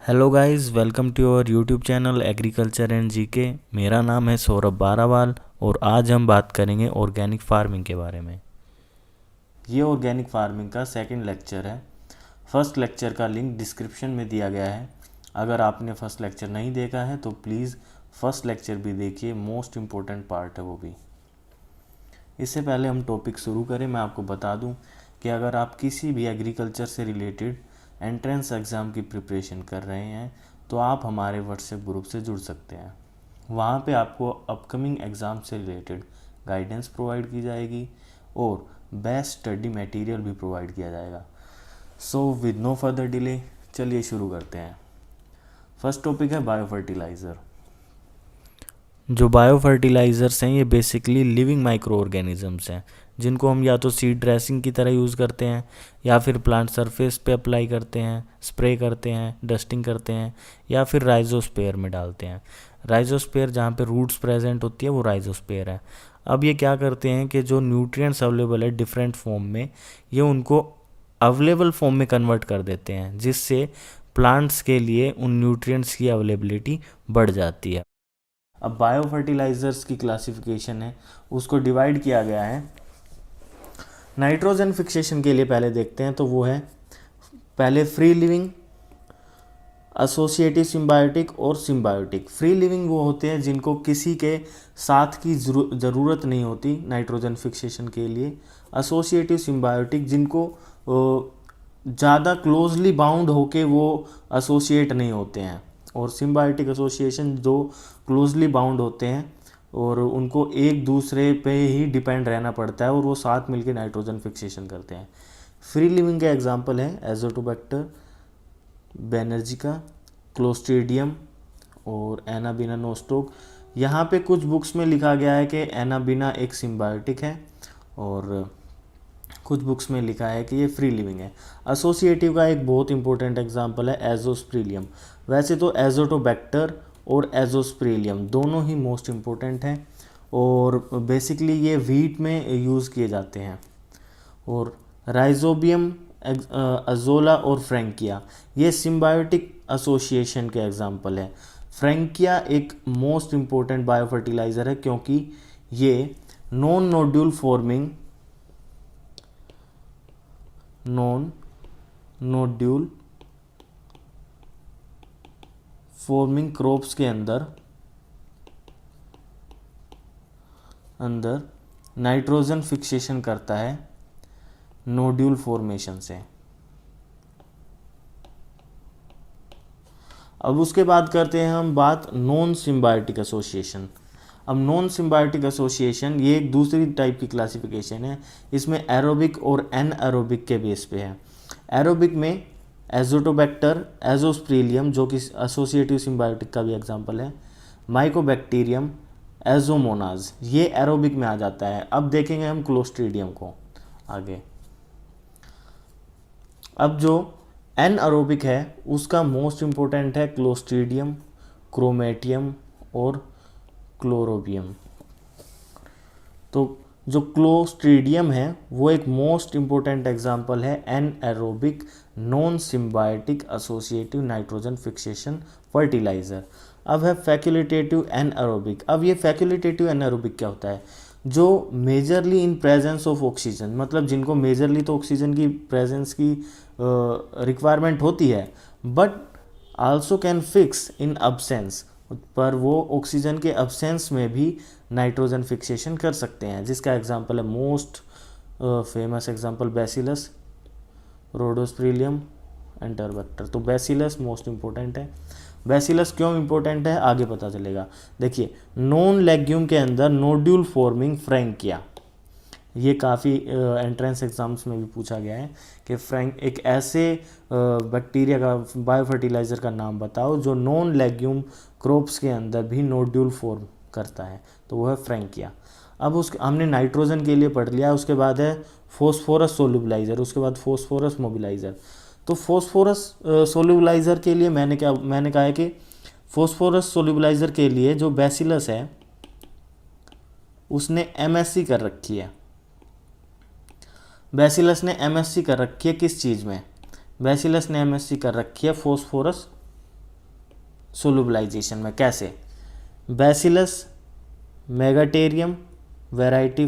Hello guys, welcome to your YouTube channel agriculture and GK. मेरा नाम है सौरभ बारावाल और आज हम बात करेंगे ऑर्गेनिक फार्मिंग के बारे में। ये ऑर्गेनिक फार्मिंग का सेकंड लेक्चर है। फर्स्ट लेक्चर का लिंक डिस्क्रिप्शन में दिया गया है। अगर आपने फर्स्ट लेक्चर नहीं देखा है तो प्लीज़ फर्स्ट लेक्चर भी देखिए, मोस्ट इम्पोर्टेंट पार्ट है वो भी। इससे पहले हम टॉपिक शुरू करें, मैं आपको बता दूं कि अगर आप किसी भी एग्रीकल्चर से रिलेटेड एंट्रेंस एग्ज़ाम की प्रिपरेशन कर रहे हैं तो आप हमारे व्हाट्सएप ग्रुप से जुड़ सकते हैं। वहाँ पे आपको अपकमिंग एग्ज़ाम से रिलेटेड गाइडेंस प्रोवाइड की जाएगी और बेस्ट स्टडी मटेरियल भी प्रोवाइड किया जाएगा। So with no further delay चलिए शुरू करते हैं। फर्स्ट टॉपिक है बायो फर्टिलाइज़र। जो बायो फर्टिलाइज़र्स हैं ये बेसिकली लिविंग माइक्रो ऑर्गेनिजम्स हैं जिनको हम या तो सीड ड्रेसिंग की तरह यूज़ करते हैं या फिर प्लांट सरफेस पे अप्लाई करते हैं, स्प्रे करते हैं, डस्टिंग करते हैं या फिर राइजोस्पेयर में डालते हैं। राइजोस्पेयर जहाँ पे रूट्स प्रेजेंट होती है वो राइजोस्पेयर है। अब ये क्या करते हैं कि जो न्यूट्रिएंट्स अवेलेबल है डिफरेंट फॉर्म में, ये उनको अवेलेबल फॉर्म में कन्वर्ट कर देते हैं, जिससे प्लांट्स के लिए उन न्यूट्रिएंट्स की अवेलेबिलिटी बढ़ जाती है। अब बायो फर्टिलाइज़र्स की क्लासिफिकेशन है, उसको डिवाइड किया गया है। नाइट्रोजन फिक्सेशन के लिए पहले देखते हैं तो वो है पहले फ्री लिविंग, एसोसिएटिव सिम्बायोटिक और सिम्बायोटिक। फ्री लिविंग वो होते हैं जिनको किसी के साथ की ज़रूरत नहीं होती नाइट्रोजन फिक्सेशन के लिए। एसोसिएटिव सिम्बायोटिक जिनको ज़्यादा क्लोजली बाउंड होके वो एसोसिएट नहीं होते हैं, और सिम्बायोटिक एसोसिएशन जो क्लोजली बाउंड होते हैं और उनको एक दूसरे पे ही डिपेंड रहना पड़ता है और वो साथ मिलकर नाइट्रोजन फिक्सेशन करते हैं। फ्री लिविंग के एग्जांपल हैं एजोटोबैक्टर, बेनर्जिका, क्लोस्ट्रीडियम और एनाबिना नोस्टोक। यहाँ पे कुछ बुक्स में लिखा गया है कि एनाबिना एक सिम्बायोटिक है और कुछ बुक्स में लिखा है कि ये फ्री लिविंग है। एसोसिएटिव का एक बहुत इंपॉर्टेंट एग्जांपल है एजोस्प्रिलियम। वैसे तो एजोटोबैक्टर और एजोस्प्रिलियम दोनों ही मोस्ट इम्पोर्टेंट हैं और बेसिकली ये वीट में यूज़ किए जाते हैं। और राइजोबियम, अजोला और फ्रैंकिया ये सिम्बायोटिक एसोसिएशन के एग्जांपल है। फ्रैंकिया एक मोस्ट इम्पोर्टेंट बायो फर्टिलाइज़र है क्योंकि ये नॉन नोड्यूल फॉर्मिंग क्रॉप्स के अंदर नाइट्रोजन फिक्सेशन करता है नोड्यूल फॉर्मेशन से। अब उसके बाद करते हैं हम बात नॉन सिम्बायोटिक एसोसिएशन। अब नॉन सिम्बायोटिक एसोसिएशन ये एक दूसरी टाइप की क्लासिफिकेशन है। इसमें एरोबिक और एनएरोबिक के बेस पे है। एरोबिक में एजोटोबैक्टर, एजोस्प्रिलियम जो कि एसोसिएटिव सिम्बायोटिक का भी एग्जांपल है, माइकोबैक्टीरियम, एजोमोनाज, ये एरोबिक में आ जाता है। अब देखेंगे हम क्लोस्ट्रीडियम को आगे। अब जो एनएरोबिक है उसका मोस्ट इम्पोर्टेंट है क्लोस्ट्रीडियम, क्रोमेटियम और क्लोरोबियम। तो जो क्लोस्ट्रीडियम है वो एक मोस्ट इम्पोर्टेंट एग्जांपल है anaerobic non symbiotic associative nitrogen fixation fertiliser. अब है फैक्युलिटेटिव एनएरोबिक। अब ये फैक्युलिटेटिव एनएरोबिक क्या होता है? जो majorly in presence of oxygen, मतलब जिनको मेजरली तो ऑक्सीजन की प्रेजेंस की रिक्वायरमेंट होती है but also can fix in absence, पर वो ऑक्सीजन के अब्सेंस में भी नाइट्रोजन फिक्सेशन कर सकते हैं, जिसका एग्जांपल है most famous example Bacillus, Rhodospirillum and टर्बैक्टर। तो बैसिलस मोस्ट इम्पोर्टेंट है। बैसिलस क्यों इम्पोर्टेंट है आगे पता चलेगा। देखिए, नॉन लेग्यूम के अंदर नोड्यूल फॉर्मिंग फ्रैंकिया, ये काफ़ी एंट्रेंस एग्जाम्स में भी पूछा गया है कि फ्रैंक एक ऐसे बैक्टीरिया का बायो फर्टिलाइज़र का नाम बताओ जो नॉन लेग्यूम क्रॉप्स के अंदर भी नोड्यूल फॉर्म करता है, तो वो है फ्रैंकिया। अब उसके हमने नाइट्रोजन के लिए पढ़ लिया। उसके बाद है फोस्फोरस सोल्यूबलाइज़र, उसके बाद फोस्फोरस मोबिलाइज़र। तो फोस्फोरस सोल्यूबलाइज़र के लिए मैंने कहा है कि फोस्फोरस सोल्यूबलाइज़र के लिए जो बैसिलस है उसने एमएससी कर रखी है। बैसिलस ने एमएससी कर रखी है किस चीज़ में? बैसिलस ने एमएससी कर रखी है फोस्फोरस सोलुबलाइजेशन में। कैसे? बैसिलस मेगाटेरियम वैरायटी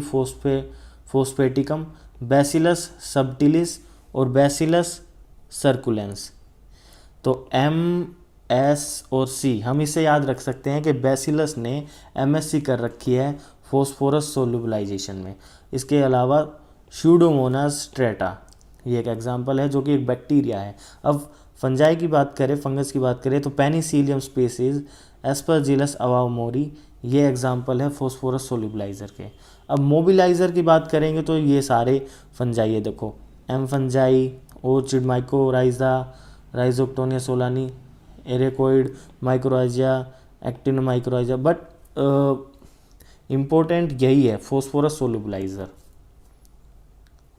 फोस्फेटिकम, बैसिलस सबटिलिस और बैसिलस सर्कुलेंस। तो एम, एस और सी हम इसे याद रख सकते हैं कि बैसिलस ने एमएससी कर रखी है फॉस्फोरस सोलुबलाइजेशन में। इसके अलावा स्यूडोमोनास स्ट्रेटा ये एक एग्जांपल है जो कि एक बैक्टीरिया है। अब फंजाई की बात करें, फंगस की बात करें तो पेनिसिलियम स्पीसीज, एस्परजिलस अवामोरी ये एग्जांपल है फॉस्फोरस सोलुबलाइजर के। अब मोबिलाइजर की बात करेंगे तो ये सारे फंजाई है, देखो M fungi, orchid mycorrhiza, Rhizoctonia solani, ericoid mycorrhiza, actinomycorrhiza, but important यही है फॉस्फोरस सोलुबलाइजर।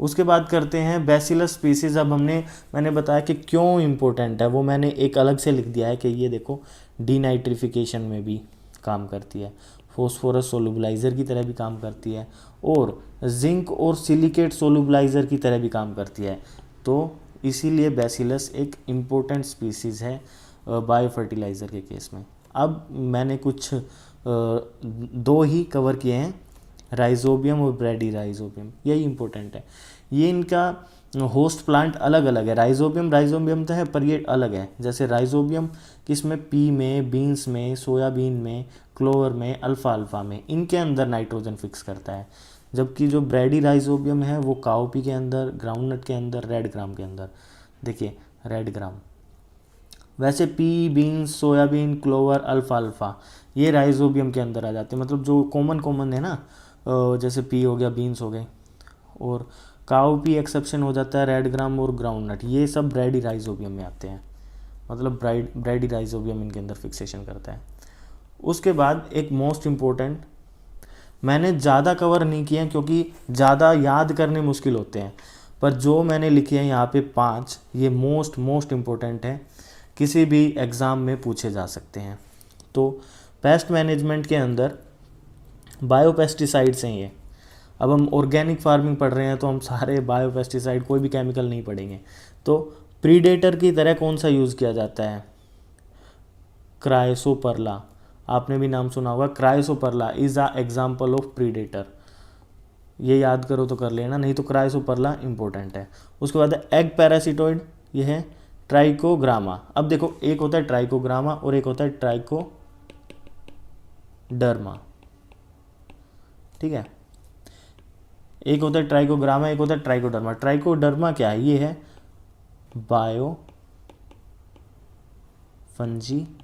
उसके बाद करते हैं बैसिलस स्पीसीज। अब मैंने बताया कि क्यों इम्पोर्टेंट है, वो मैंने एक अलग से लिख दिया है कि ये देखो डीनाइट्रिफिकेशन में भी काम करती है, फॉस्फोरस सोलुबलाइजर की तरह भी काम करती है और जिंक और सिलिकेट सोलुबलाइजर की तरह भी काम करती है। तो इसीलिए बैसिलस एक इम्पोर्टेंट स्पीसीज़ है बायो फर्टिलाइज़र के केस में। अब मैंने कुछ दो ही कवर किए हैं, राइजोबियम और ब्रेडी राइजोबियम, यही इम्पोर्टेंट है। ये इनका होस्ट प्लांट अलग अलग है। राइजोबियम तो है पर ये अलग है। जैसे राइजोबियम किसमें, पी में, बीन्स में, सोयाबीन में, क्लोवर में, अल्फाल्फा में, इनके अंदर नाइट्रोजन फिक्स करता है। जबकि जो ब्रेडी राइजोबियम है वो काउपी के अंदर, ग्राउंडनट के अंदर, रेड ग्राम के अंदर, देखिए रेड ग्राम। वैसे पी, बीन्स, सोयाबीन, क्लोवर, अल्फाल्फा ये राइजोबियम के अंदर आ जाते हैं। मतलब जो कॉमन है ना, जैसे पी हो गया, बीन्स हो गए, और काउपी एक्सेप्शन हो जाता है, रेड ग्राम और ग्राउंडनट, ये सब ब्रेडी राइजोबियम में आते हैं। मतलब ब्रेडी राइजोबियम इनके अंदर फिक्सेशन करता है। उसके बाद एक मोस्ट इम्पोर्टेंट, मैंने ज़्यादा कवर नहीं किया क्योंकि ज़्यादा याद करने मुश्किल होते हैं, पर जो मैंने लिखे हैं यहाँ पे 5, ये मोस्ट इम्पोर्टेंट है, किसी भी एग्ज़ाम में पूछे जा सकते हैं। तो पेस्ट मैनेजमेंट के अंदर बायोपेस्टिसाइड्स हैं ये। अब हम ऑर्गेनिक फार्मिंग पढ़ रहे हैं तो हम सारे बायोपेस्टिसाइड, कोई भी केमिकल नहीं पढ़ेंगे। तो प्रीडेटर की तरह कौन सा यूज़ किया जाता है, क्राइसोपरला, आपने भी नाम सुना होगा। Chrysoperla is a example of predator, ये याद करो तो कर लेना, नहीं तो क्राइसोपरला इंपॉर्टेंट है। उसके बाद एग पैरासिटोइड, ये है ट्राइकोग्रामा। अब देखो एक होता है ट्राइकोग्रामा और एक होता है ट्राइकोडर्मा, ठीक है। एक होता है ट्राइकोग्रामा, एक होता है ट्राइकोडर्मा। ट्राइकोडर्मा क्या है, ये है बायो फंजीसाइड,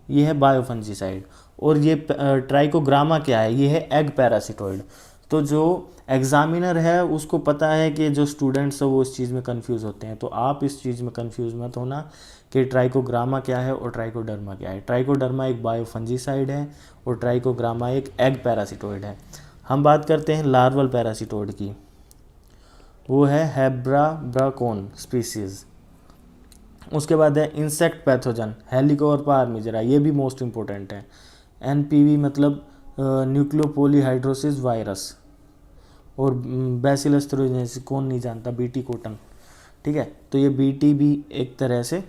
ये है बायो फंजीसाइड। और ये ट्राइकोग्रामा क्या है, ये है एग पैरासिटोइड। तो जो एग्जामिनर है उसको पता है कि जो स्टूडेंट्स हैं वो इस चीज़ में कंफ्यूज होते हैं, तो आप इस चीज़ में कंफ्यूज मत होना कि ट्राइकोग्रामा क्या है और ट्राइकोडर्मा क्या है। ट्राइकोडर्मा एक बायो फंजीसाइड है और ट्राइकोग्रामा एक एग पैरासिटोइड है। हम बात करते हैं लार्वल पैरासिटोइड की, वो है हेब्राब्राकोन स्पीसीज़। उसके बाद है इंसेक्ट पैथोजन, हेलिकोवर्पा आर्मिजेरा, ये भी मोस्ट इम्पोर्टेंट है। एनपीवी मतलब न्यूक्लियोपोलीहाइड्रोसिस वायरस, और बैसिलस थ्रोजेनेसिस कौन नहीं जानता, बीटी कोटन, ठीक है। तो ये बीटी भी एक तरह से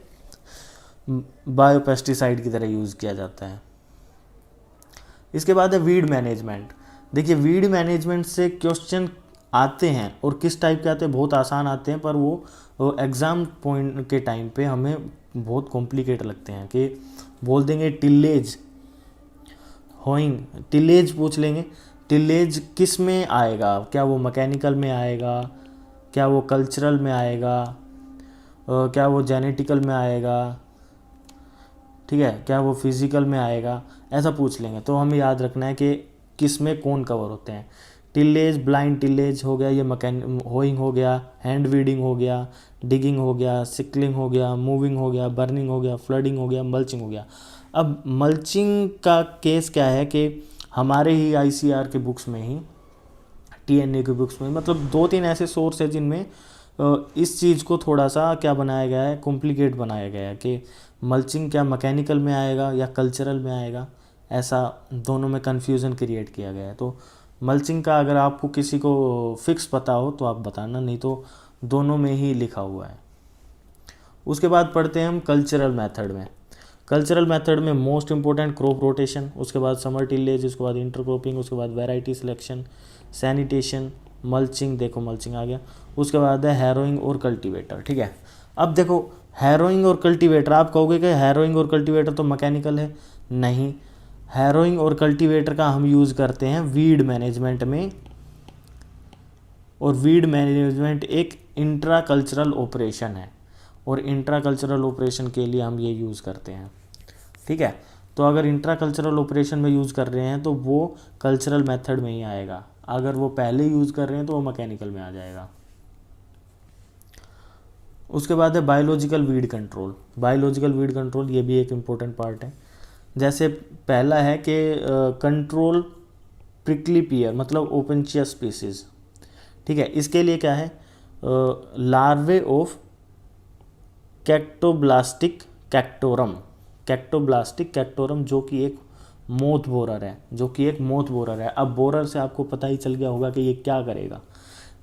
बायोपेस्टिसाइड की तरह यूज़ किया जाता है। इसके बाद है वीड मैनेजमेंट। देखिए वीड मैनेजमेंट से क्वेश्चन आते हैं और किस टाइप के आते हैं, बहुत आसान आते हैं, पर वो एग्ज़ाम पॉइंट के टाइम पे हमें बहुत कॉम्प्लिकेट लगते हैं। कि बोल देंगे टिलेज होइंग, टिलेज पूछ लेंगे, टिलेज किस में आएगा, क्या वो मैकेनिकल में आएगा, क्या वो कल्चरल में आएगा, क्या वो जेनेटिकल में आएगा, ठीक है, क्या वो फिज़िकल में आएगा, ऐसा पूछ लेंगे। तो हमें याद रखना है कि किस में कौन कवर होते हैं। टिलेज, ब्लाइंड टिलेज हो गया, ये होइंग हो गया, हैंड वीडिंग हो गया, डिगिंग हो गया, सिकलिंग हो गया, मूविंग हो गया, बर्निंग हो गया, फ्लडिंग हो गया, मल्चिंग हो गया। अब मल्चिंग का केस क्या है कि हमारे ही आईसीआर के बुक्स में ही, टीएनए के बुक्स में, मतलब 2-3 ऐसे सोर्स है जिनमें इस चीज़ को थोड़ा सा क्या बनाया गया है, कॉम्प्लिकेट बनाया गया है कि मल्चिंग क्या मैकेनिकल में आएगा या कल्चरल में आएगा, ऐसा दोनों में कन्फ्यूज़न क्रिएट किया गया है। तो मल्चिंग का अगर आपको किसी को फिक्स पता हो तो आप बताना, नहीं तो दोनों में ही लिखा हुआ है। उसके बाद पढ़ते हैं हम कल्चरल मेथड में। कल्चरल मेथड में मोस्ट इंपॉर्टेंट क्रॉप रोटेशन, उसके बाद समर टिलेज, उसके बाद इंटरक्रॉपिंग, उसके बाद वैरायटी सिलेक्शन, सैनिटेशन, मल्चिंग, देखो मल्चिंग आ गया, उसके बाद है हैरोइंग और कल्टीवेटर। ठीक है, अब देखो हैरोइंग और कल्टीवेटर, आप कहोगे कि हैरोइंग और कल्टीवेटर तो मैकेनिकल है, नहीं, हैरोइंग और कल्टीवेटर का हम यूज़ करते हैं वीड मैनेजमेंट में, और वीड मैनेजमेंट एक इंट्रा कल्चरल ऑपरेशन है, और इंट्रा कल्चरल ऑपरेशन के लिए हम ये यूज़ करते हैं। ठीक है, तो अगर इंट्रा कल्चरल ऑपरेशन में यूज़ कर रहे हैं तो वो कल्चरल मेथड में ही आएगा, अगर वो पहले यूज़ कर रहे हैं तो वो मैकेनिकल में आ जाएगा। उसके बाद है biological weed control. Biological weed control ये भी एक इम्पोर्टेंट पार्ट है। जैसे पहला है कि कंट्रोल प्रिकली पियर, मतलब ओपनचिया स्पीसीज। ठीक है, इसके लिए क्या है, लार्वे ऑफ कैक्टोब्लास्टिक कैक्टोरम, कैक्टोब्लास्टिक कैक्टोरम जो कि एक मोथ बोरर है, जो कि एक मोथ बोरर है। अब बोरर से आपको पता ही चल गया होगा कि ये क्या करेगा,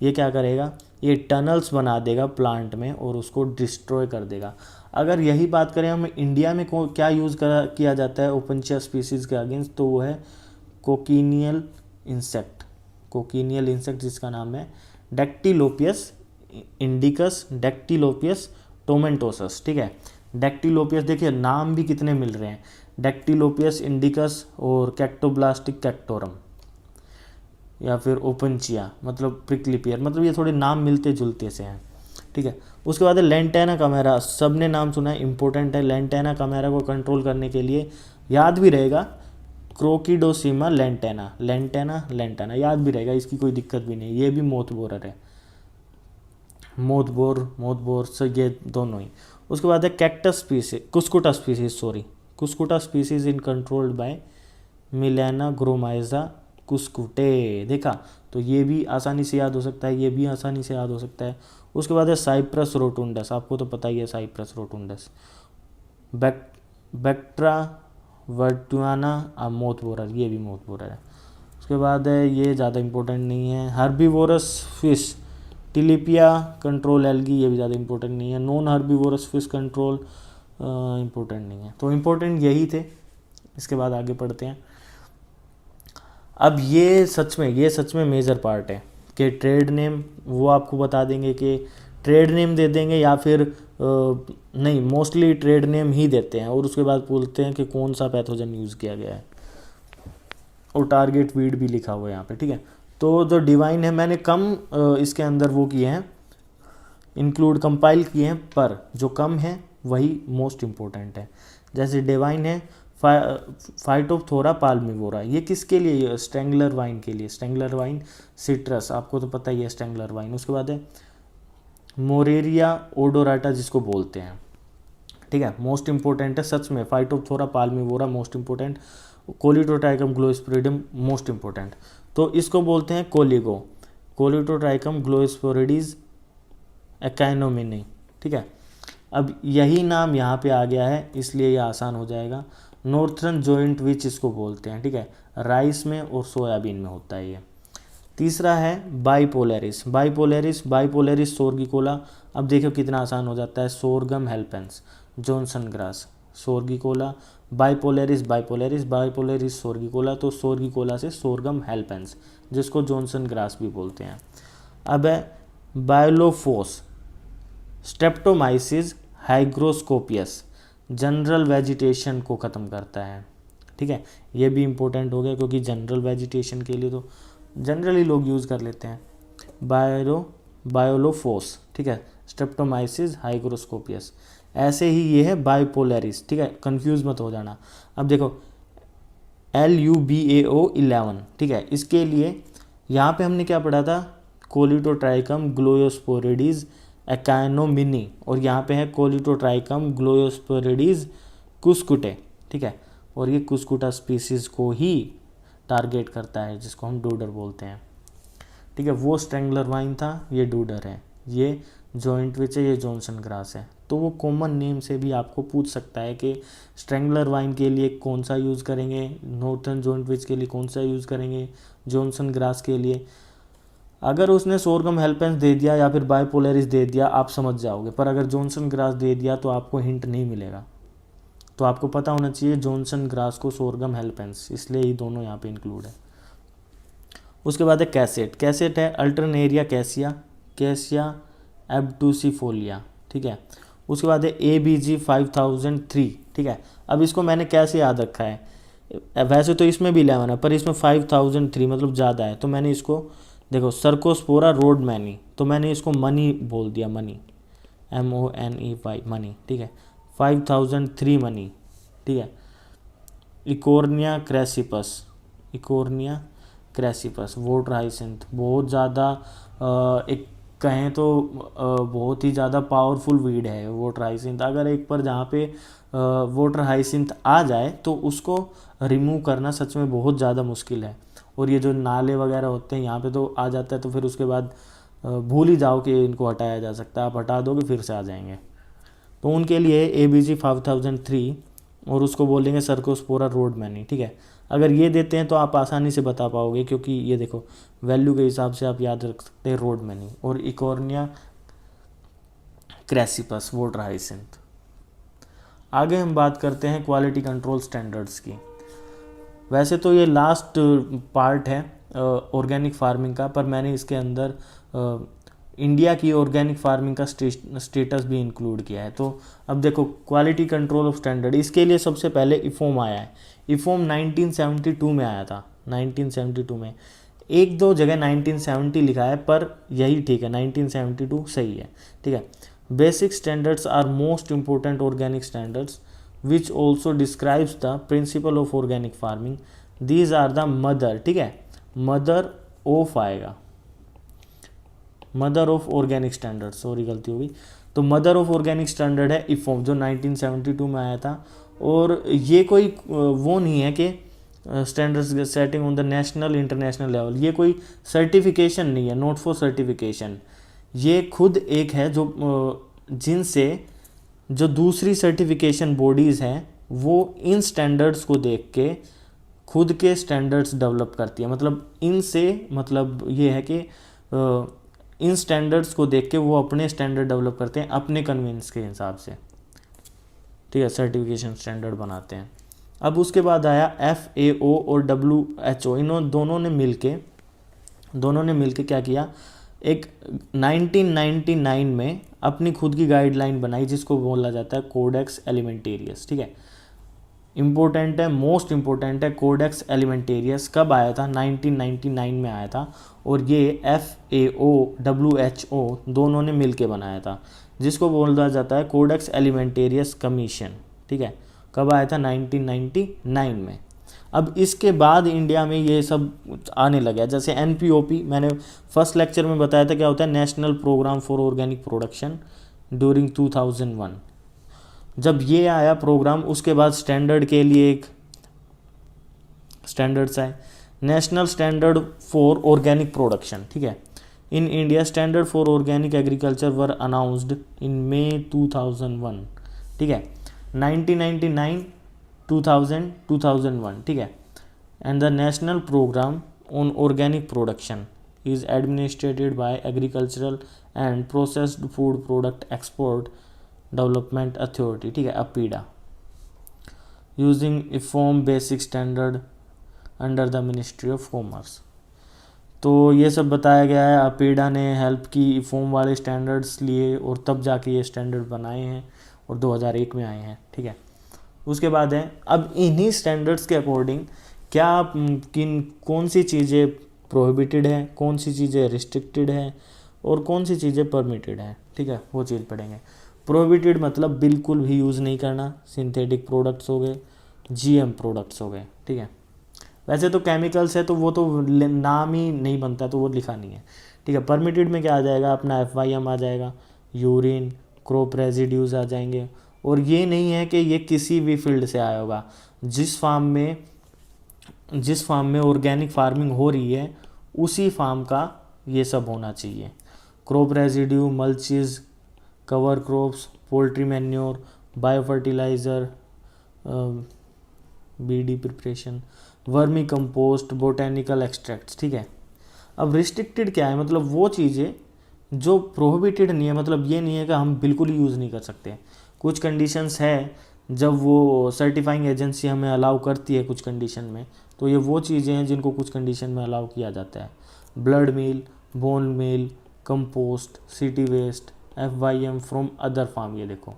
ये क्या करेगा, ये टनल्स बना देगा प्लांट में और उसको डिस्ट्रॉय कर देगा। अगर यही बात करें हम इंडिया में क्या यूज़ किया जाता है ओपनचिया स्पीसीज़ के अगेंस्ट, तो वो है कोकिनियल इंसेक्ट, कोकिनियल इंसेक्ट जिसका नाम है डेक्टिलोपियस इंडिकस, डेक्टिलोपियस टोमेंटोसस। ठीक है, डेक्टिलोपियस, देखिए नाम भी कितने मिल रहे हैं, डेक्टिलोपियस इंडिकस और कैक्टोब्लास्टिक कैक्टोरम या फिर ओपनचिया, मतलब प्रिकली पियर, मतलब ये थोड़े नाम मिलते जुलते से हैं। ठीक है, उसके बाद है लेंटेना कैमेरा, सब ने नाम सुना है, इंपॉर्टेंट है। लेंटेना कैमेरा को कंट्रोल करने के लिए याद भी रहेगा क्रोकिडोसीमा लेंटेना, लेंटेना लेंटेना याद भी रहेगा, इसकी कोई दिक्कत भी नहीं, ये भी मोथ बोरर है, मोथ बोर से ये दोनों ही। उसके बाद है cactus species, Cuscuta species, sorry Cuscuta species in controlled by Melanagromyza cuscutae. देखा, तो ये भी आसानी से याद हो सकता है, ये भी आसानी से याद हो सकता है। उसके बाद है साइप्रस रोटुंडस, आपको तो पता ही है साइप्रस रोटुंडस। बैक्ट्रा वर्टुआना मोथ बोरर, ये भी मोथ बोरर है। उसके बाद है, ये ज़्यादा इंपॉर्टेंट नहीं है, herbivorous fish tilapia control algae, ये भी ज़्यादा इंपॉर्टेंट नहीं है। Non herbivorous fish control important नहीं है। तो इंपॉर्टेंट यही थे, इसके बाद आगे पढ़ते हैं। अब ये सच में मेजर पार्ट है कि ट्रेड नेम वो आपको बता देंगे कि ट्रेड नेम दे देंगे या फिर नहीं, मोस्टली ट्रेड नेम ही देते हैं, और उसके बाद बोलते हैं कि कौन सा पैथोजन यूज़ किया गया है, और टारगेट वीड भी लिखा हुआ है यहाँ पे। ठीक है, तो जो डिवाइन है मैंने कम इसके अंदर वो किए हैं, इंक्लूड कंपाइल किए हैं, पर जो कम है वही मोस्ट इम्पोर्टेंट है। जैसे डिवाइन है फाइटोप्थोरा पाल्मिवोरा, ये किसके लिए, स्ट्रेंगलर वाइन के लिए, स्ट्रेंगलर वाइन सिट्रस, आपको तो पता ही है स्ट्रेंगलर वाइन। उसके बाद है मोरेरिया ओडोराटा जिसको बोलते हैं। ठीक है, मोस्ट इंपॉर्टेंट है सच में, Phytophthora palmivora most important, Colletotrichum gloeosporioides most important. तो इसको बोलते हैं कोलिगो, कोलिटोट्राइकम ग्लोस्पोरिडीज एक्काइनोमिनी। ठीक है, अब यही नाम यहाँ पे आ गया है इसलिए ये आसान हो जाएगा। नॉर्थर्न जॉइंट विच इसको बोलते हैं। ठीक है, राइस में और सोयाबीन में होता है ये। तीसरा है बाइपोलेरिस, बाइपोलेरिस सोर्गिकोला। अब देखो कितना आसान हो जाता है, सोरगम हेल्पेंस, जॉनसन ग्रास, सोर्गिकोला, बाइपोलेरिस सोर्गिकोला, तो सोर्गिकोला से सोरगम हेल्पेंस जिसको जॉनसन ग्रास भी बोलते हैं। अब है बायोलोफोस स्ट्रेप्टोमाइसिस हाइग्रोस्कोपियस, जनरल वेजिटेशन को ख़त्म करता है। ठीक है, ये भी इम्पोर्टेंट हो गया क्योंकि जनरल वेजिटेशन के लिए तो जनरली लोग यूज़ कर लेते हैं बायोलोफोस। ठीक है, स्ट्रेप्टोमाइसिस हाइग्रोस्कोपियस। ऐसे ही ये है बाइपोलेरिस। ठीक है, कंफ्यूज मत हो जाना। अब देखो LUBAO11। ठीक है, इसके लिए यहाँ पे हमने क्या पढ़ा था, कोलिटोट्राइकम ग्लोयोस्पोरिडीज एक्काइनोमिनी, और यहाँ पे है कोलिटोट्राइकम ग्लोयोस्पोरिडीज कुस्कुटे। ठीक है, और ये कुस्कुटा स्पीसीज़ को ही टारगेट करता है जिसको हम डूडर बोलते हैं। ठीक है, वो स्ट्रेंगलर वाइन था, ये डूडर है, ये जॉइंट विच है, ये जॉनसन ग्रास है। तो वो कॉमन नेम से भी आपको पूछ सकता है कि स्ट्रेंगलर वाइन के लिए कौन सा यूज़ करेंगे, नॉर्थर्न जॉइंट विच के लिए कौन सा यूज़ करेंगे, जॉनसन ग्रास के लिए। अगर उसने सोरगम हेल्पेंस दे दिया या फिर बाइपोलेरिस दे दिया आप समझ जाओगे, पर अगर जॉनसन ग्रास दे दिया तो आपको हिंट नहीं मिलेगा। तो आपको पता होना चाहिए जॉनसन ग्रास्को सोरगम हेल्पेंस, इसलिए ये दोनों यहाँ पे इंक्लूड है। उसके बाद है कैसेट। कैसेट है अल्टरनेरिया कैसिया, कैसिया एब्टूसीफोलिया, ठीक है। उसके बाद है ABG 5003, ठीक है। अब इसको मैंने कैसे याद रखा है, वैसे तो इसमें भी 11 है पर इसमें 5003 मतलब ज़्यादा है, तो मैंने इसको देखो सर्कोस्पोरा रोडमैनी, तो मैंने इसको मनी बोल दिया, मनी MONEY मनी, ठीक है। 5003 मनी, ठीक है। इकोर्निया क्रेसिपस, इकोर्निया क्रेसिपस वोटर हाइसिंथ, बहुत ज़्यादा एक कहें तो बहुत ही ज़्यादा पावरफुल वीड है वोटर हाइसिंथ। अगर एक पर जहाँ पे वोटर हाइसिंथ आ जाए तो उसको रिमूव करना सच में बहुत ज़्यादा मुश्किल है। और ये जो नाले वगैरह होते हैं यहाँ पे तो आ जाता है, तो फिर उसके बाद भूल ही जाओ कि इनको हटाया जा सकता है, आप हटा दोगे फिर से आ जाएंगे। तो उनके लिए ABG 5003 और उसको बोलेंगे सर्कोस्पोरा रोडमैनी, ठीक है। अगर ये देते हैं तो आप आसानी से बता पाओगे, क्योंकि ये देखो वैल्यू के हिसाब से आप याद रख सकते हैं रोडमैनी। और इकोर्निया क्रेसिपस वोटर हाइसिंथ। आगे हम बात करते हैं क्वालिटी कंट्रोल स्टैंडर्ड्स की। वैसे तो ये लास्ट पार्ट है ऑर्गेनिक फार्मिंग का, पर मैंने इसके अंदर इंडिया की ऑर्गेनिक फार्मिंग का स्टेटस भी इंक्लूड किया है। तो अब देखो क्वालिटी कंट्रोल ऑफ स्टैंडर्ड, इसके लिए सबसे पहले इफोम आया है। इफोम 1972 में आया था, 1972 में। एक दो जगह 1970 लिखा है पर यही ठीक है, 1972 सही है, ठीक है। Basic standards are most important organic standards which also describes the principle of organic farming. These are the mother, ठीक है, मदर ऑफ आएगा, mother of organic standard, sorry गलती होगी। तो मदर ऑफ ऑर्गेनिक स्टैंडर्ड है इफोम, जो 1972 में आया था। और ये कोई वो नहीं है कि standards setting on the national international level, ये कोई सर्टिफिकेशन नहीं है, नॉट फॉर सर्टिफिकेशन। ये खुद एक है जो जिनसे जो दूसरी सर्टिफिकेशन बॉडीज़ हैं वो इन स्टैंडर्ड्स को देख के खुद के स्टैंडर्ड्स डेवलप करती है। मतलब इनसे मतलब ये है कि इन स्टैंडर्ड्स को देख के वो अपने स्टैंडर्ड डेवलप करते हैं अपने कन्वीनियंस के हिसाब से, ठीक है, सर्टिफिकेशन स्टैंडर्ड बनाते हैं। अब उसके बाद आया FAO और WHO, इन दोनों ने मिलके क्या किया, एक 1999 में अपनी खुद की गाइडलाइन बनाई जिसको बोला जाता है कोडेक्स एलिमेंटेरियस, ठीक है। इम्पोर्टेंट है, मोस्ट इम्पोर्टेंट है कोडेक्स एलिमेंटेरियस। कब आया था, 1999 में आया था। और ये FAO WHO दोनों ने मिलके बनाया था, जिसको बोला जाता है कोडेक्स एलिमेंटेरियस कमीशन, ठीक है। कब आया था, 1999 में। अब इसके बाद इंडिया में ये सब आने लगा, जैसे NPOP मैंने फर्स्ट लेक्चर में बताया था क्या होता है, national programme for organic production during 2001। जब ये आया प्रोग्राम, उसके बाद स्टैंडर्ड के लिए एक स्टैंडर्ड्स आए, national standard for organic production, ठीक है। In India standard for organic agriculture were announced in May 2001, ठीक है। 1999, 2000, 2001, ठीक है। And the national programme on organic production is administered by agricultural and processed food product export development authority, ठीक है, APEDA, using IFOAM basic standard under the ministry of commerce. तो ये सब बताया गया है, अपीडा ने हेल्प की, इफोम वाले स्टैंडर्ड्स लिए और तब जाके ये स्टैंडर्ड बनाए हैं और 2001 में आए हैं, ठीक है। उसके बाद है, अब इन्हीं स्टैंडर्ड्स के अकॉर्डिंग क्या कौन सी चीज़ें प्रोहिबिटेड है, कौन सी चीज़ें रिस्ट्रिक्टेड है और कौन सी चीज़ें परमिटेड है, ठीक है, वो चीज़ पढ़ेंगे। प्रोहिबिटेड मतलब बिल्कुल भी यूज़ नहीं करना, सिंथेटिक प्रोडक्ट्स हो गए, GM प्रोडक्ट्स हो गए, ठीक है। वैसे तो केमिकल्स है तो वो तो नाम ही नहीं बनता, तो वो लिखा नहीं है, ठीक है। परमिटेड में क्या आ जाएगा, अपना FYM आ जाएगा, यूरिन, क्रॉप रेजिड्यूज आ जाएंगे। और ये नहीं है कि ये किसी भी फील्ड से आया होगा, जिस फार्म में ऑर्गेनिक फार्मिंग हो रही है उसी फार्म का ये सब होना चाहिए। Crop residue, mulches, cover crops, poultry manure, bio fertiliser, BD preparation, vermi compost, botanical extracts, ठीक है। अब रिस्ट्रिक्टेड क्या है, मतलब वो चीज़ें जो प्रोहिबिटेड नहीं है, मतलब ये नहीं है कि हम बिल्कुल ही यूज़ नहीं कर सकते। कुछ कंडीशंस है जब वो सर्टिफाइंग एजेंसी हमें अलाउ करती है कुछ कंडीशन में, तो ये वो चीज़ें हैं जिनको कुछ कंडीशन में अलाउ किया जाता है। Blood meal, bone meal, compost, city waste, FYM from other farm, ये देखो,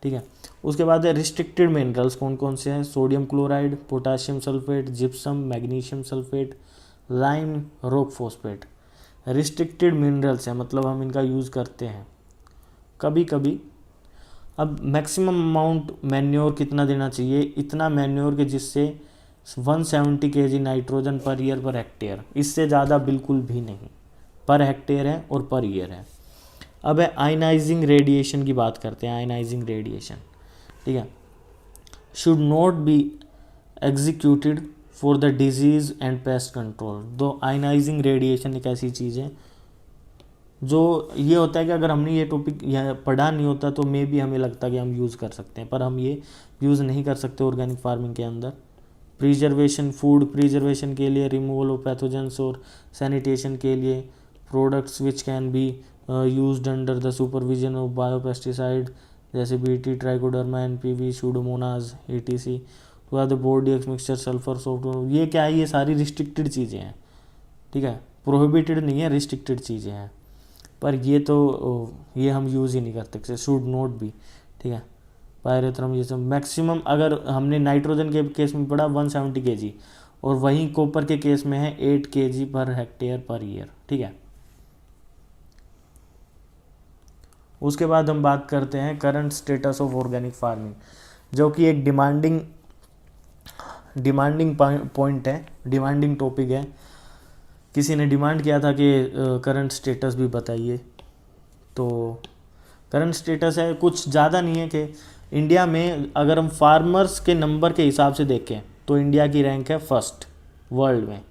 ठीक है। उसके बाद है रिस्ट्रिक्टेड मिनरल्स, कौन कौन से हैं? Sodium chloride, potassium sulphate, gypsum, magnesium sulphate, lime, rock phosphate. Restricted minerals हैं, मतलब हम इनका यूज़ करते हैं कभी कभी। अब मैक्सिमम अमाउंट मैन्योर कितना देना चाहिए? इतना मैन्योर कि जिससे 170 kg nitrogen per year per hectare, इससे ज़्यादा बिल्कुल भी नहीं। पर हेक्टेयर है और पर ईयर है। अब है आयनाइजिंग रेडिएशन की बात करते हैं। आयनाइजिंग रेडिएशन, ठीक है, should not be executed for the disease and pest control. दो आयनाइजिंग रेडिएशन एक ऐसी चीज़ है जो ये होता है कि अगर हमने ये टॉपिक यहाँ पढ़ा नहीं होता तो मे भी हमें लगता कि हम यूज़ कर सकते हैं, पर हम ये यूज़ नहीं कर सकते ऑर्गेनिक फार्मिंग के अंदर। प्रिजर्वेशन, फूड प्रिजर्वेशन के लिए, रिमूवल ऑफ पैथोजेंस और सैनिटेशन के लिए, products which can be used under the supervision of biopesticide जैसे BT, trichoderma, NPV, Pseudomonas, ETC, तो बाद बॉडी मिक्सचर, सल्फर, सॉफ्ट, ये क्या है? ये सारी रिस्ट्रिक्टेड चीज़ें हैं, ठीक है, प्रोहिबिटेड नहीं है, रिस्ट्रिक्टेड चीज़ें हैं। पर ये तो ये हम यूज़ ही नहीं कर सकते, शुड नॉट बी, ठीक है। पायरेथ्रम, ये सब मैक्सिमम, अगर हमने नाइट्रोजन के केस में पढ़ा 170 kg, और वहीं कॉपर के केस में है 8 kg per hectare per year, ठीक है। उसके बाद हम बात करते हैं current status of organic farming, जो कि एक डिमांडिंग पॉइंट है, डिमांडिंग टॉपिक है। किसी ने डिमांड किया था कि करंट स्टेटस भी बताइए। तो करंट स्टेटस है, कुछ ज़्यादा नहीं है कि इंडिया में अगर हम फार्मर्स के नंबर के हिसाब से देखें तो इंडिया की रैंक है फर्स्ट वर्ल्ड में।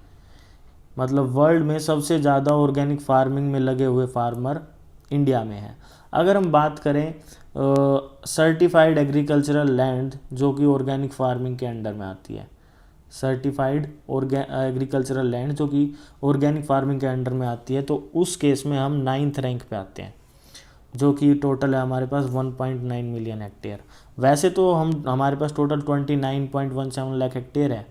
मतलब वर्ल्ड में सबसे ज़्यादा ऑर्गेनिक फार्मिंग में लगे हुए फार्मर इंडिया में है। अगर हम बात करें सर्टिफाइड एग्रीकल्चरल लैंड जो कि ऑर्गेनिक फार्मिंग के अंडर में आती है, सर्टिफाइड एग्रीकल्चरल लैंड जो कि ऑर्गेनिक फार्मिंग के अंडर में आती है, तो उस केस में हम 9th रैंक पे आते हैं, जो कि टोटल है हमारे पास 1.9 मिलियन हेक्टेयर। वैसे तो हमारे पास टोटल 29.17 लाख हेक्टेयर है,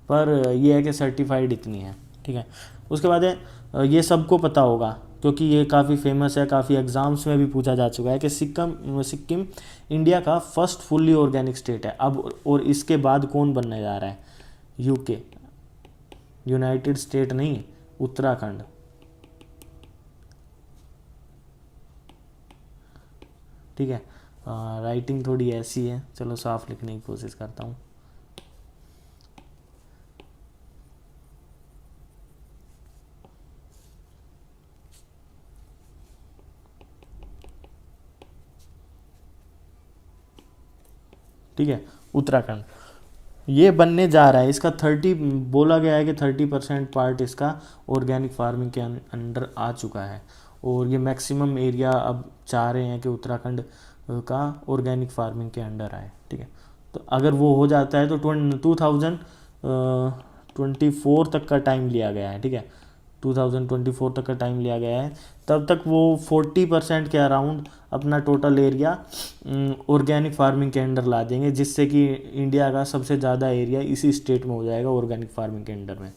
पर ये है कि सर्टिफाइड इतनी है, ठीक है। उसके बाद है ये सबको पता होगा क्योंकि ये काफ़ी फेमस है, काफ़ी एग्ज़ाम्स में भी पूछा जा चुका है कि सिक्किम इंडिया का फर्स्ट फुल्ली ऑर्गेनिक स्टेट है। अब और इसके बाद कौन बनने जा रहा है? UK, यूनाइटेड स्टेट नहीं, उत्तराखंड, ठीक है। राइटिंग थोड़ी ऐसी है, चलो साफ लिखने की कोशिश करता हूँ। ठीक है, उत्तराखंड ये बनने जा रहा है। इसका 30 बोला गया है कि 30% पार्ट इसका ऑर्गेनिक फार्मिंग के अंडर आ चुका है, और ये मैक्सिमम एरिया अब चाह रहे हैं कि उत्तराखंड का ऑर्गेनिक फार्मिंग के अंडर आए, ठीक है। तो अगर वो हो जाता है तो 2024 तक का टाइम लिया गया है, ठीक है, 2024 तक का टाइम लिया गया है। तब तक वो 40% के अराउंड अपना टोटल एरिया ऑर्गेनिक फार्मिंग के अंडर ला देंगे, जिससे कि इंडिया का सबसे ज़्यादा एरिया इसी स्टेट में हो जाएगा ऑर्गेनिक फार्मिंग के अंडर में।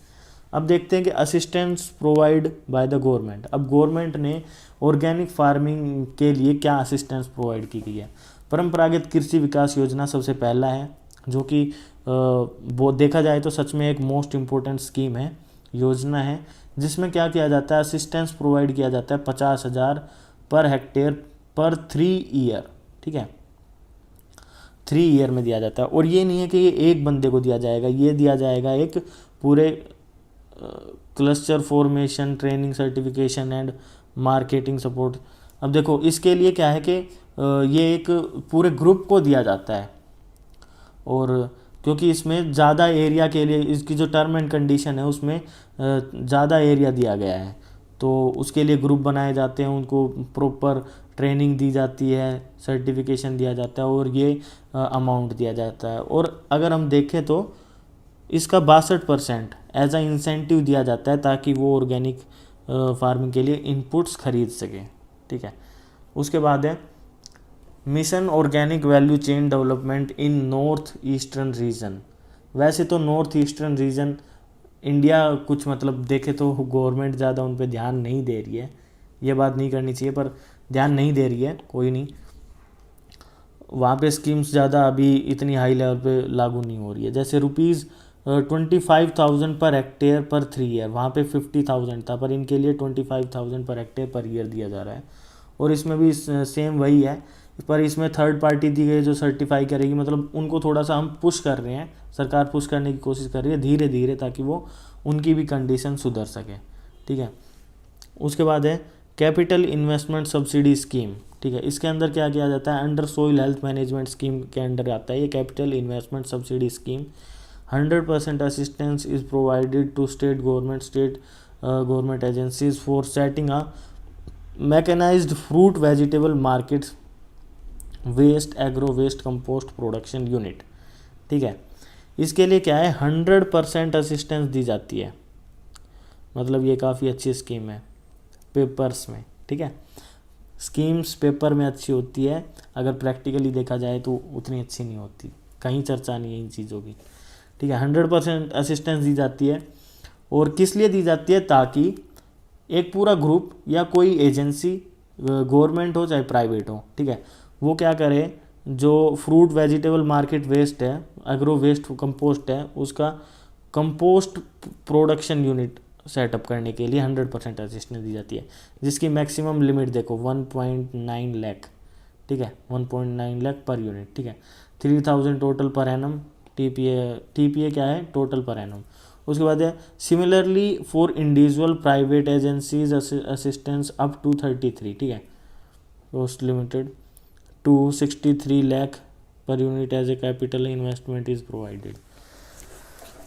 अब देखते हैं कि assistance provide by the government. अब गवर्नमेंट ने ऑर्गेनिक फार्मिंग के लिए क्या असिस्टेंस प्रोवाइड की गई है? परंपरागत कृषि विकास योजना सबसे पहला है, जो कि वो देखा जाए तो सच में एक मोस्ट इम्पोर्टेंट स्कीम है, योजना है, जिसमें क्या किया जाता है? असिस्टेंस प्रोवाइड किया जाता है 50,000 पर हेक्टेयर पर 3 ईयर, ठीक है, 3 ईयर में दिया जाता है। और ये नहीं है कि ये एक बंदे को दिया जाएगा, ये दिया जाएगा एक पूरे cluster formation, training, certification and marketing support. अब देखो इसके लिए क्या है कि ये एक पूरे ग्रुप को दिया जाता है, और क्योंकि इसमें ज़्यादा एरिया के लिए इसकी जो टर्म एंड कंडीशन है उसमें ज़्यादा एरिया दिया गया है, तो उसके लिए ग्रुप बनाए जाते हैं, उनको प्रॉपर ट्रेनिंग दी जाती है, सर्टिफिकेशन दिया जाता है, और ये अमाउंट दिया जाता है। और अगर हम देखें तो इसका 62% एज अ इंसेंटिव दिया जाता है ताकि वो ऑर्गेनिक फार्मिंग के लिए इनपुट्स खरीद सकें, ठीक है। उसके बाद है mission organic value chain development in north eastern region. वैसे तो नॉर्थ ईस्टर्न रीजन इंडिया कुछ मतलब देखे तो गवर्नमेंट ज़्यादा उन पर ध्यान नहीं दे रही है, ये बात नहीं करनी चाहिए पर ध्यान नहीं दे रही है, कोई नहीं। वहाँ पे स्कीम्स ज़्यादा अभी इतनी हाई लेवल पे लागू नहीं हो रही है। जैसे ₹25,000 पर हेक्टेयर पर 3 ईयर, वहाँ पे 50,000 था, पर इनके लिए 25,000 पर हेक्टेयर पर ईयर दिया जा रहा है। और इसमें भी सेम वही है, पर इसमें थर्ड पार्टी दी गई जो सर्टिफाई करेगी, मतलब उनको थोड़ा सा हम पुश कर रहे हैं, सरकार पुश करने की कोशिश कर रही है धीरे धीरे, ताकि वो उनकी भी कंडीशन सुधर सके। ठीक है, उसके बाद है कैपिटल इन्वेस्टमेंट सब्सिडी स्कीम। ठीक है, इसके अंदर क्या किया जाता है, under soil health management scheme के अंडर आता है ये capital investment subsidy scheme. 100% assistance is provided to state government agencies for setting a mechanised fruit vegetable markets waste agro waste compost production unit. ठीक है, इसके लिए क्या है, 100% असिस्टेंस दी जाती है, मतलब ये काफ़ी अच्छी स्कीम है पेपर्स में। ठीक है, स्कीम्स पेपर में अच्छी होती है, अगर प्रैक्टिकली देखा जाए तो उतनी अच्छी नहीं होती, कहीं चर्चा नहीं है इन चीज़ों की। ठीक है, 100% असिस्टेंस दी जाती है। और किस लिए दी जाती है, ताकि एक पूरा ग्रुप या कोई एजेंसी, गवर्नमेंट हो चाहे प्राइवेट हो, ठीक है, वो क्या करे, जो फ्रूट वेजिटेबल मार्केट वेस्ट है, एग्रो वेस्ट कंपोस्ट है, उसका कंपोस्ट प्रोडक्शन यूनिट सेटअप करने के लिए 100% असिस्टेंस दी जाती है, जिसकी मैक्सिमम लिमिट देखो 1.9 लाख। ठीक है, 1.9 लाख पर यूनिट। ठीक है, 3,000 टोटल पर एनम, टीपीए क्या है, टोटल पर एनम। उसके बाद है similarly for individual private agencies assistance up to 33। ठीक है, cost limited to 63 lakh per unit as a capital investment is provided.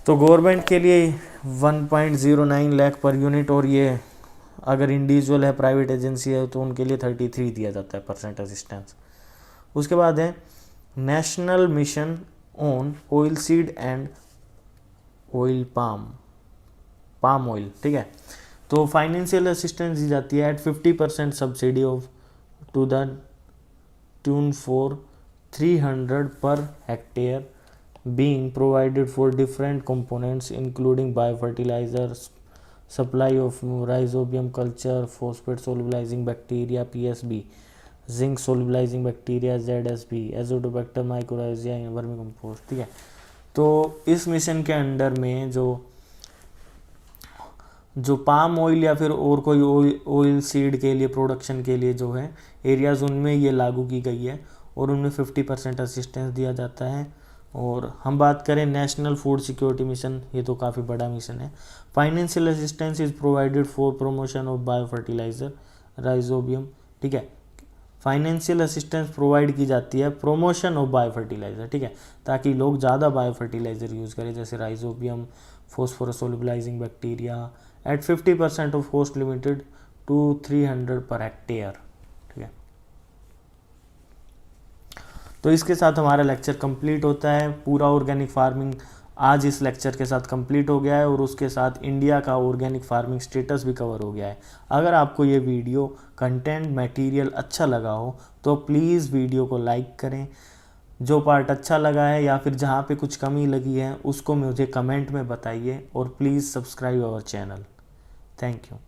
तो गवर्नमेंट के लिए 1.09 लाख पर यूनिट, और ये अगर इंडिविजुअल है, प्राइवेट एजेंसी है, तो उनके लिए 33 दिया जाता है परसेंट असिस्टेंस। उसके बाद है national mission on oil seed and oil palm oil. ठीक है, तो फाइनेंशियल असिस्टेंस दी जाती है at 50% subsidy of to the tune for 300 पर hectare being provided for different components including biofertilizers, supply of rhizobium culture, phosphate solubilizing bacteria PSB, zinc solubilizing bacteria ZSB, azotobacter mycorrhizae, vermicompost। ठीक है, तो इस mission के under में जो palm oil या फिर और कोई ऑयल सीड के लिए प्रोडक्शन के लिए जो है एरियाज़, उनमें ये लागू की गई है और उनमें 50% असिस्टेंस दिया जाता है। और हम बात करें नेशनल फूड सिक्योरिटी मिशन, ये तो काफ़ी बड़ा मिशन है। Financial assistance is provided for promotion of bio fertiliser rhizobium. ठीक है, फाइनेंशियल असिस्टेंस प्रोवाइड की जाती है प्रमोशन ऑफ बायो फर्टिलाइजर। ठीक है, ताकि लोग ज़्यादा बायो फर्टिलाइजर यूज़ करें, जैसे Rhizobium, phosphorus solubilising bacteria at 50% of cost limited to 300 per hectare. ठीक है, तो इसके साथ हमारा लेक्चर कंप्लीट होता है। पूरा ऑर्गेनिक फार्मिंग आज इस लेक्चर के साथ कंप्लीट हो गया है, और उसके साथ इंडिया का ऑर्गेनिक फार्मिंग स्टेटस भी कवर हो गया है। अगर आपको ये वीडियो कंटेंट मटेरियल अच्छा लगा हो तो प्लीज़ वीडियो को लाइक करें। जो पार्ट अच्छा लगा है या फिर जहाँ पे कुछ कमी लगी है उसको मुझे कमेंट में बताइए, और please subscribe our channel. Thank you.